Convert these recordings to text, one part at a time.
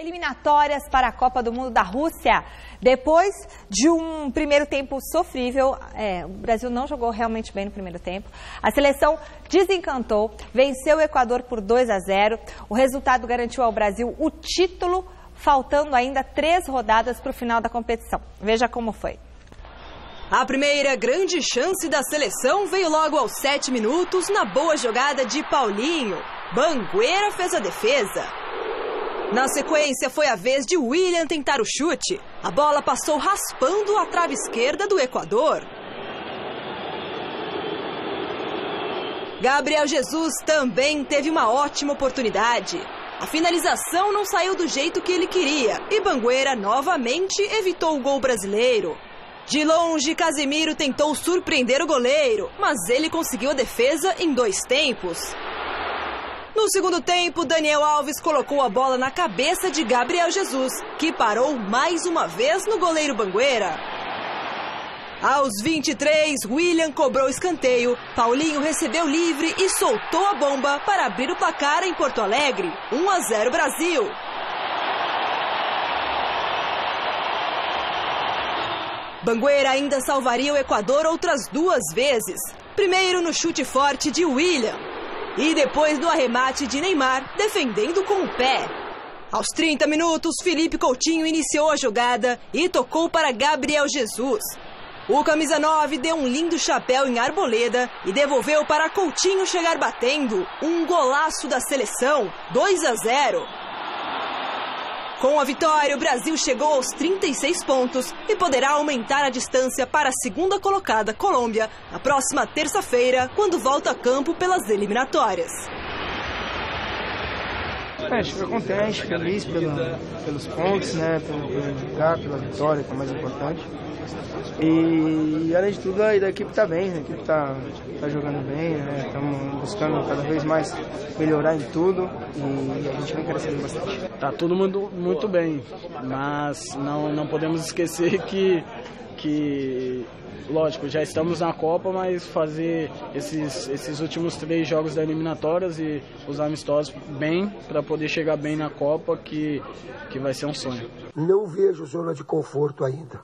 Eliminatórias para a Copa do Mundo da Rússia. Depois de um primeiro tempo sofrível, o Brasil não jogou realmente bem no primeiro tempo. A seleção desencantou, venceu o Equador por 2-0. O resultado garantiu ao Brasil o título, faltando ainda 3 rodadas para o final da competição. Veja como foi. A primeira grande chance da seleção veio logo aos 7 minutos na boa jogada de Paulinho. Banguera fez a defesa. Na sequência, foi a vez de William tentar o chute. A bola passou raspando a trave esquerda do Equador. Gabriel Jesus também teve uma ótima oportunidade. A finalização não saiu do jeito que ele queria e Banguera novamente evitou o gol brasileiro. De longe, Casemiro tentou surpreender o goleiro, mas ele conseguiu a defesa em 2 tempos. No segundo tempo, Daniel Alves colocou a bola na cabeça de Gabriel Jesus, que parou mais uma vez no goleiro Banguera. Aos 23, William cobrou escanteio, Paulinho recebeu livre e soltou a bomba para abrir o placar em Porto Alegre. 1-0 Brasil. Banguera ainda salvaria o Equador outras 2 vezes. Primeiro no chute forte de William. E depois do arremate de Neymar, defendendo com o pé. Aos 30 minutos, Felipe Coutinho iniciou a jogada e tocou para Gabriel Jesus. O camisa 9 deu um lindo chapéu em Arboleda e devolveu para Coutinho chegar batendo. Um golaço da seleção, 2-0. Com a vitória, o Brasil chegou aos 36 pontos e poderá aumentar a distância para a segunda colocada, Colômbia, na próxima terça-feira, quando volta a campo pelas eliminatórias. Fico contente, feliz pelos pontos, né, pelo lugar, pela vitória, que é o mais importante. E, além de tudo, a equipe está bem, a equipe está jogando bem, né? Estamos buscando cada vez mais melhorar em tudo e a gente vem crescendo bastante. Está todo mundo muito bem, mas não podemos esquecer que, lógico, já estamos na Copa, mas fazer esses últimos 3 jogos da eliminatórias e os amistosos bem para poder chegar bem na Copa, que vai ser um sonho. Não vejo zona de conforto ainda.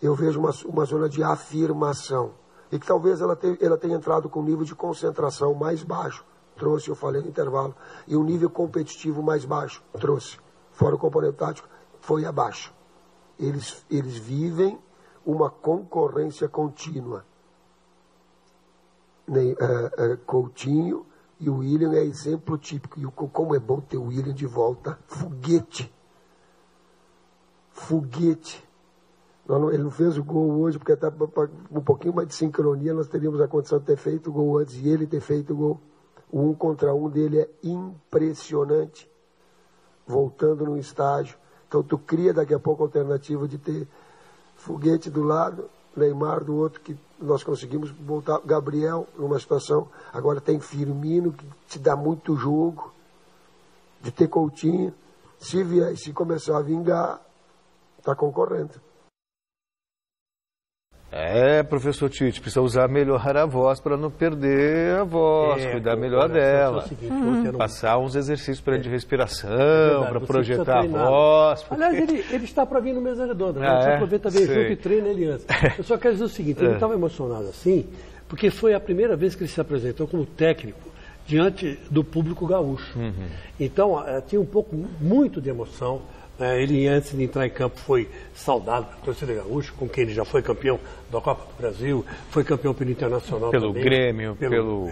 Eu vejo uma zona de afirmação. E que talvez ela tenha entrado com um nível de concentração mais baixo. Trouxe, eu falei no intervalo. E um nível competitivo mais baixo. Trouxe. Fora o componente tático, foi abaixo. Eles vivem uma concorrência contínua. Coutinho e o William é exemplo típico. E como é bom ter o William de volta. Foguete. Ele não fez o gol hoje, porque até um pouquinho mais de sincronia nós teríamos a condição de ter feito o gol antes e ele ter feito o gol. O 1 contra 1 dele é impressionante. Voltando no estágio. Então tu cria daqui a pouco a alternativa de ter Foguete do lado, Neymar do outro, que nós conseguimos voltar. Gabriel numa situação. Agora tem Firmino, que te dá muito jogo. De ter Coutinho. Se começar a vingar, está concorrendo. Professor Tite, precisa usar melhor a voz para não perder a voz, cuidar melhor dela. Passar uns exercícios para de respiração, para projetar a voz. Porque... Aliás, ele está para vir no Mesa Redonda, né? Você aproveita bem junto e treina ele antes. Eu só quero dizer o seguinte, ele estava emocionado assim, porque foi a primeira vez que ele se apresentou como técnico diante do público gaúcho. Então, tinha muito de emoção. Ele, antes de entrar em campo, foi saudado pela torcida gaúcha, com quem ele já foi campeão da Copa do Brasil, foi campeão pelo Internacional pelo também. Grêmio, pelo...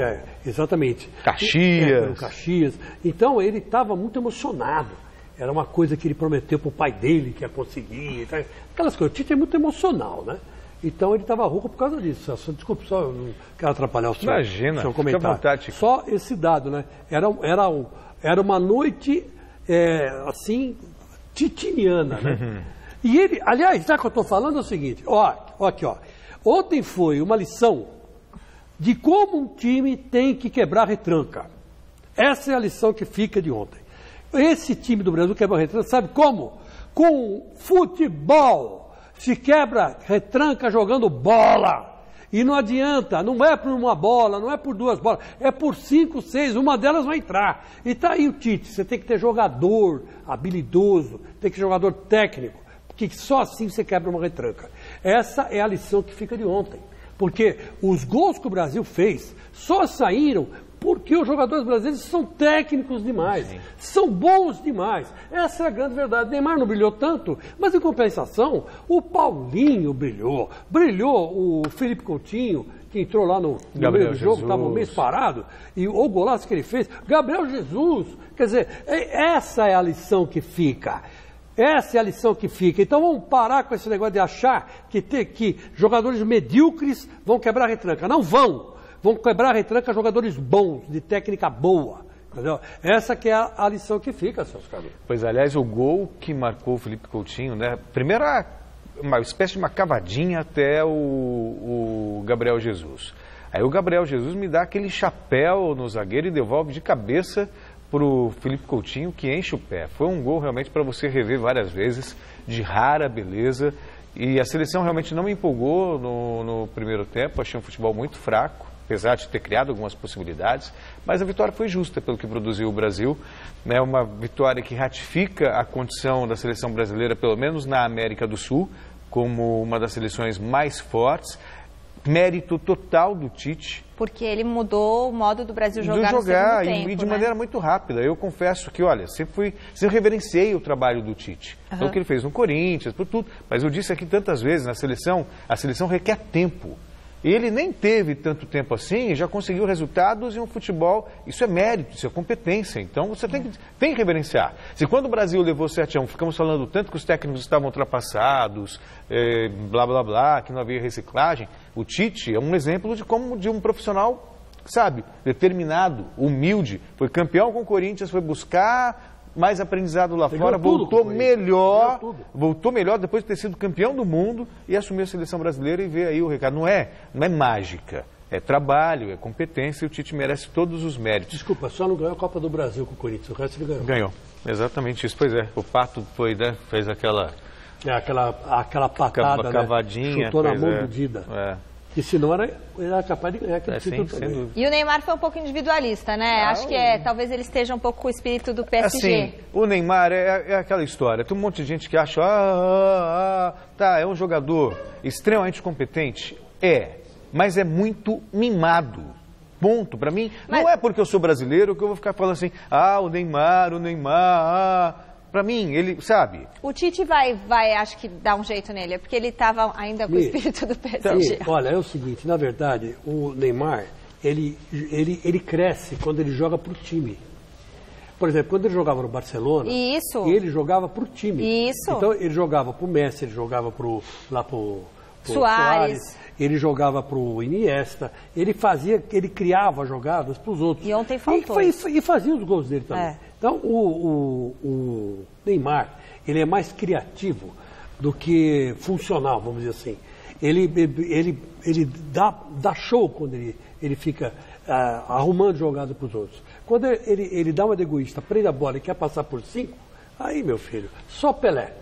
exatamente. Caxias. Pelo Caxias. Então, ele estava muito emocionado. Era uma coisa que ele prometeu para o pai dele, que ia conseguir. Aquelas coisas. O Tite é muito emocional, né? Então, ele estava rouco por causa disso. Desculpe, só não quero atrapalhar o seu, seu comentário. Fica à vontade. Só esse dado, né? Era uma noite, assim... titiniana, né? E ele, aliás, já que eu estou falando é o seguinte, aqui, ontem foi uma lição de como um time tem que quebrar retranca. Essa é a lição que fica de ontem. Esse time do Brasil quebra retranca, sabe como? Com futebol. Se quebra retranca jogando bola. E não adianta, não é por uma bola, não é por 2 bolas, é por 5, 6, uma delas vai entrar. E tá aí o Tite, você tem que ter jogador habilidoso, tem que ter jogador técnico, porque só assim você quebra uma retranca. Essa é a lição que fica de ontem. Porque os gols que o Brasil fez só saíram porque os jogadores brasileiros são técnicos demais, são bons demais. Essa é a grande verdade. Neymar não brilhou tanto, mas em compensação, o Paulinho brilhou o Felipe Coutinho, que entrou lá no meio do jogo, estava um mês parado, e o golaço que ele fez, Gabriel Jesus. Quer dizer, essa é a lição que fica. Essa é a lição que fica. Então vamos parar com esse negócio de achar que jogadores medíocres vão quebrar a retranca. Não vão. Vão quebrar a retranca jogadores bons, de técnica boa. Entendeu? Essa que é a lição que fica, Celso Carlos. Pois, aliás, o gol que marcou o Felipe Coutinho, né? Primeiro, uma espécie de uma cavadinha até o Gabriel Jesus. Aí o Gabriel Jesus me dá aquele chapéu no zagueiro e devolve de cabeça para o Felipe Coutinho, que enche o pé. Foi um gol realmente para você rever várias vezes, de rara beleza. E a seleção realmente não me empolgou no primeiro tempo, achei um futebol muito fraco, apesar de ter criado algumas possibilidades, mas a vitória foi justa pelo que produziu o Brasil, né? Uma vitória que ratifica a condição da seleção brasileira, pelo menos na América do Sul, como uma das seleções mais fortes, mérito total do Tite. Porque ele mudou o modo do Brasil jogar no segundo tempo, e de maneira muito rápida. Eu confesso que, olha, sempre reverenciei o trabalho do Tite. Então, o que ele fez no Corinthians, por tudo. Mas eu disse aqui tantas vezes, a seleção requer tempo. Ele nem teve tanto tempo assim e já conseguiu resultados em um futebol. Isso é mérito, isso é competência. Então você tem que reverenciar. Se quando o Brasil levou 7-1, ficamos falando tanto que os técnicos estavam ultrapassados, blá blá blá, que não havia reciclagem, o Tite é um exemplo de um profissional, sabe, determinado, humilde. Foi campeão com o Corinthians, foi buscar mais aprendizado lá fora, voltou melhor depois de ter sido campeão do mundo e assumiu a seleção brasileira. E vê aí o recado, não é mágica, é trabalho, é competência, e o Tite merece todos os méritos. Desculpa, só não ganhou a Copa do Brasil com o Corinthians, o resto ele ganhou. Ganhou, exatamente isso, pois é, o Pato fez aquela patada, cavadinha, né? Chutou na mão do Dida. Que senão era capaz de ganhar aquele título também. E o Neymar foi um pouco individualista, né? Acho que talvez ele esteja um pouco com o espírito do PSG. Assim, o Neymar é aquela história. Tem um monte de gente que acha, é um jogador extremamente competente. Mas é muito mimado. Ponto. Para mim, não é porque eu sou brasileiro que eu vou ficar falando assim, o Neymar, Para mim, ele, sabe... O Tite vai, acho que, dar um jeito nele, porque ele estava ainda com o espírito do PSG. Olha, é o seguinte, na verdade, o Neymar, ele cresce quando ele joga pro time. Por exemplo, quando ele jogava no Barcelona, ele jogava pro time. Então, ele jogava pro Messi, ele jogava pro Suárez, ele jogava pro Iniesta, ele criava jogadas pros outros. E ontem faltou. E fazia os gols dele também. Então, o Neymar, ele é mais criativo do que funcional, vamos dizer assim. Ele dá show quando ele fica arrumando jogada para os outros. Quando ele dá uma de egoísta, prende a bola e quer passar por 5, aí, meu filho, só Pelé.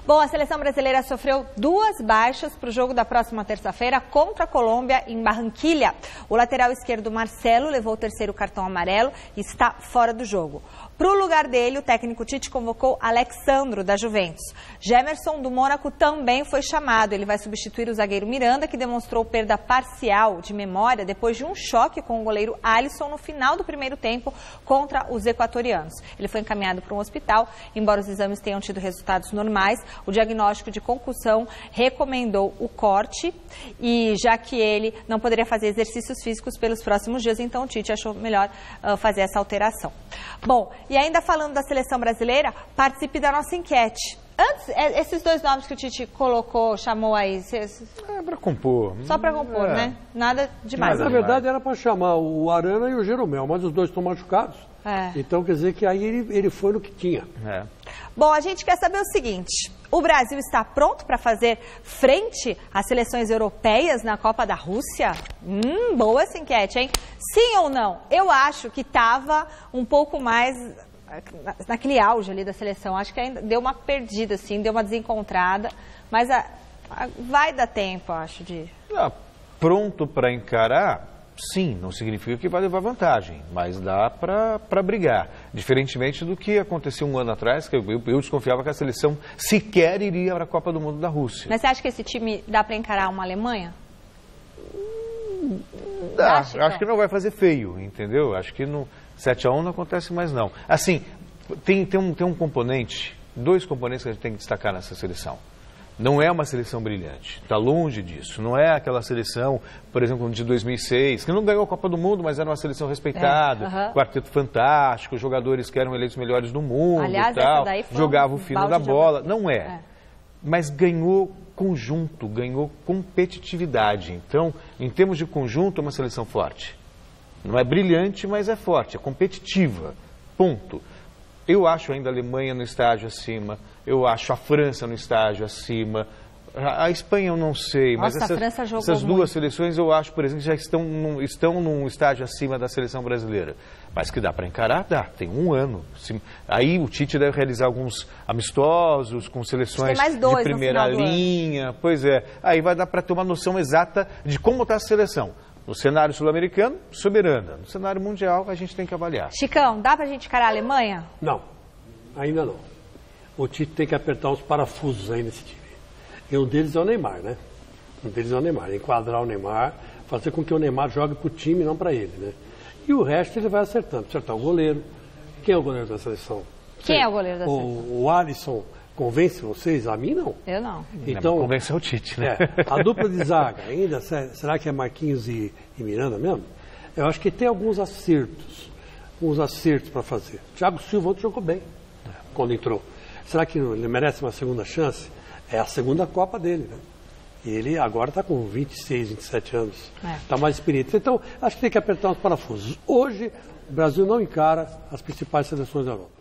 Bom, a seleção brasileira sofreu 2 baixas para o jogo da próxima terça-feira contra a Colômbia em Barranquilha. O lateral esquerdo Marcelo levou o 3º cartão amarelo e está fora do jogo. Para o lugar dele, o técnico Tite convocou Alexandro, da Juventus. Gemerson, do Mônaco, também foi chamado. Ele vai substituir o zagueiro Miranda, que demonstrou perda parcial de memória depois de um choque com o goleiro Alisson no final do primeiro tempo contra os equatorianos. Ele foi encaminhado para um hospital, embora os exames tenham tido resultados normais. O diagnóstico de concussão recomendou o corte, e já que ele não poderia fazer exercícios físicos pelos próximos dias, então o Tite achou melhor fazer essa alteração. Bom, e ainda falando da seleção brasileira, participe da nossa enquete. Antes, esses 2 nomes que o Tite colocou, chamou aí... para compor. Só para compor, né? Nada demais. Na verdade, era para chamar o Arana e o Jeromel, mas os 2 estão machucados. Então, quer dizer que aí ele foi no que tinha. Bom, a gente quer saber o seguinte: o Brasil está pronto para fazer frente às seleções europeias na Copa da Rússia? Boa essa enquete, hein? Sim ou não? Eu acho que estava um pouco mais naquele auge ali da seleção. Acho que ainda deu uma perdida, assim, deu uma desencontrada. Mas vai dar tempo, acho, de... pronto para encarar, sim, não significa que vai levar vantagem, mas dá para brigar. Diferentemente do que aconteceu um ano atrás, que eu desconfiava que a seleção sequer iria para a Copa do Mundo da Rússia. Mas você acha que esse time dá para encarar uma Alemanha? Dá, acho que não vai fazer feio, entendeu? Acho que no 7-1 não acontece mais não. Assim, tem um componente, 2 componentes que a gente tem que destacar nessa seleção. Não é uma seleção brilhante, está longe disso. Não é aquela seleção, por exemplo, de 2006, que não ganhou a Copa do Mundo, mas era uma seleção respeitada, quarteto fantástico, jogadores que eram eleitos melhores do mundo. Aliás, e tal, essa daí foi jogava o fino da bola. Não é. Mas ganhou conjunto, ganhou competitividade. Então, em termos de conjunto, é uma seleção forte. Não é brilhante, mas é forte, é competitiva. Ponto. Eu acho ainda a Alemanha no estágio acima, eu acho a França no estágio acima, a Espanha eu não sei, Nossa, mas essas 2 seleções eu acho, por exemplo, já estão num estágio acima da seleção brasileira. Mas que dá para encarar? Dá, tem 1 ano. Aí o Tite deve realizar alguns amistosos com seleções de primeira linha, pois é. Aí vai dar para ter uma noção exata de como está a seleção. No cenário sul-americano, soberana. No cenário mundial, a gente tem que avaliar. Chicão, dá pra gente encarar a Alemanha? Não, ainda não. O Tite tem que apertar os parafusos aí nesse time. E um deles é o Neymar, né? Enquadrar o Neymar, fazer com que o Neymar jogue pro time, não para ele, né? E o resto ele vai acertando. Acertar o goleiro. Quem é o goleiro da seleção? Quem é o goleiro da seleção? O Alisson. Convence vocês? A mim não. Eu não. Então, convence o Tite, né? A dupla de zaga, ainda, será que é Marquinhos e Miranda mesmo? Eu acho que tem alguns acertos para fazer. Thiago Silva ontem jogou bem quando entrou. Será que ele merece uma segunda chance? É a segunda Copa dele, né? E ele agora está com 26, 27 anos. Está mais experiente. Então, acho que tem que apertar os parafusos. Hoje, o Brasil não encara as principais seleções da Europa.